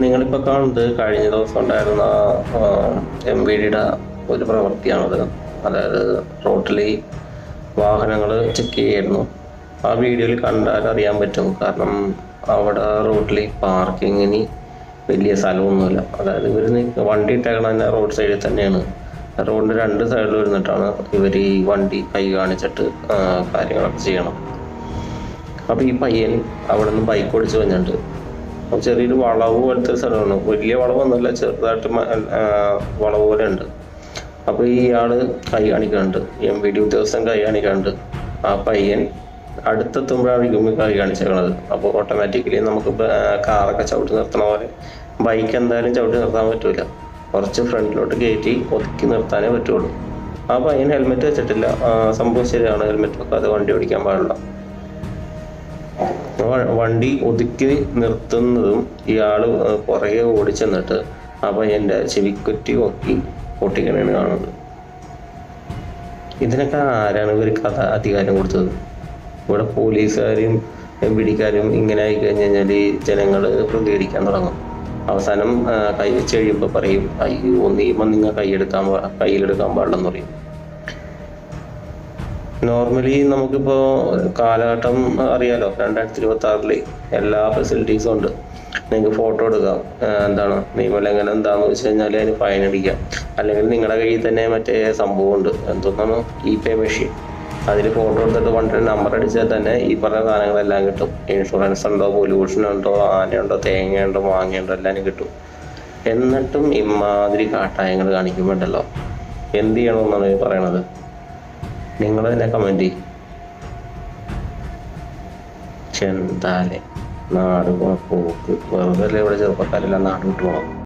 നിങ്ങളിപ്പോൾ കാണുന്നത് കഴിഞ്ഞ ദിവസം ഉണ്ടായിരുന്ന MVDയുടെ ഒരു പ്രവൃത്തിയാണത്. അതായത് റോട്ടിൽ വാഹനങ്ങൾ ചെക്ക് ചെയ്യായിരുന്നു. ആ വീഡിയോയിൽ കണ്ടാൽ അറിയാൻ പറ്റും. കാരണം അവിടെ റോട്ടിൽ പാർക്കിങ്ങിന് വലിയ സ്ഥലമൊന്നുമില്ല. അതായത് ഇവർ വണ്ടി ഇട്ടേക്കണ തന്നെ റോഡ് സൈഡിൽ തന്നെയാണ്. റോഡിൻ്റെ രണ്ട് സൈഡിൽ ഇരുന്നിട്ടാണ് ഇവർ ഈ വണ്ടി കൈ കാണിച്ചിട്ട് കാര്യങ്ങളൊക്കെ ചെയ്യണം. അപ്പോൾ ഈ പയ്യൻ അവിടെ നിന്ന് ബൈക്ക് ഓടിച്ച് വന്നിട്ടുണ്ട്. ചെറിയൊരു വളവ് പോലത്തെ സ്ഥലമാണ്. വലിയ വളവൊന്നുമല്ല, ചെറുതായിട്ട് വളവ് പോലെ ഉണ്ട്. അപ്പോൾ ഇയാൾ കൈ കാണിക്കുന്നുണ്ട്, MVD ഉദ്യോഗസ്ഥൻ കൈ കാണിക്കുന്നുണ്ട്. ആ പയ്യൻ അടുത്തെത്തുമ്പോഴായിരിക്കും കൈ കാണിച്ചേക്കണത്. അപ്പോൾ ഓട്ടോമാറ്റിക്കലി നമുക്ക് കാറൊക്കെ ചവിട്ടി നിർത്തണ പോലെ ബൈക്ക് എന്തായാലും ചവിട്ടി നിർത്താൻ പറ്റില്ല. കുറച്ച് ഫ്രണ്ടിലോട്ട് കയറ്റി ഒതുക്കി നിർത്താനേ പറ്റുള്ളൂ. ആ പയ്യൻ ഹെൽമെറ്റ് വെച്ചിട്ടില്ല. സംഭവം ശരിയാണ്, ഹെൽമെറ്റ് വെക്കാതെ വണ്ടി ഓടിക്കാൻ പാടില്ല. വണ്ടി ഒതുക്കി നിർത്തുന്നതും ഇയാൾ പുറകെ ഓടിച്ചെന്നിട്ട് ആ പയ്യൻ്റെ ചെവിക്കുറ്റി നോക്കി പൊട്ടിക്കണേണ് കാണുന്നത്. ഇതിനൊക്കെ ആരാണ് ഇവർക്ക് അധികാരം കൊടുത്തത്? ഇവിടെ പോലീസുകാരും MVDക്കാരും ഇങ്ങനെ ആയി കഴിഞ്ഞ് കഴിഞ്ഞാൽ ജനങ്ങൾ പ്രതികരിക്കാൻ തുടങ്ങും. അവസാനം കൈ വെച്ച് കഴിയുമ്പോൾ പറയും, അയ്യോ നിയമം നിങ്ങൾ കയ്യിലെടുക്കാൻ പാടില്ലെന്ന് പറയും. നോർമലി നമുക്കിപ്പോൾ കാലഘട്ടം അറിയാലോ, 2026 എല്ലാ ഫെസിലിറ്റീസും ഉണ്ട്. നിങ്ങൾക്ക് ഫോട്ടോ എടുക്കാം, നിയമലംഘനം എന്താണെന്ന് വെച്ച് കഴിഞ്ഞാൽ അതിന് ഫൈൻ അടിക്കാം. അല്ലെങ്കിൽ നിങ്ങളുടെ കയ്യിൽ തന്നെ മറ്റേ സംഭവമുണ്ട്, എന്തോന്നാണ് E-Pay മെഷീൻ. അതിൽ ഫോട്ടോ എടുത്തിട്ട് വണ്ടിയുടെ നമ്പർ അടിച്ചാൽ തന്നെ ഈ പറഞ്ഞ സാധനങ്ങളെല്ലാം കിട്ടും. ഇൻഷുറൻസ് ഉണ്ടോ, പൊല്യൂഷൻ ഉണ്ടോ, ആനയുണ്ടോ, തേങ്ങയുണ്ടോ, മാങ്ങയുണ്ടോ, എല്ലാവരും കിട്ടും. എന്നിട്ടും ഇമാതിരി കാട്ടായങ്ങൾ കാണിക്കുമ്പോണ്ടല്ലോ, എന്ത് ചെയ്യണമെന്നാണ് പറയണത്? നിങ്ങൾ തന്നെ കമൻറ്റ് ചെയ്യും. ചെന്താലെ നാട് പോക്ക് വെറുതെ ഇവിടെ ചെറുപ്പക്കാരെല്ലാം നാട് വിട്ടു പോകണം.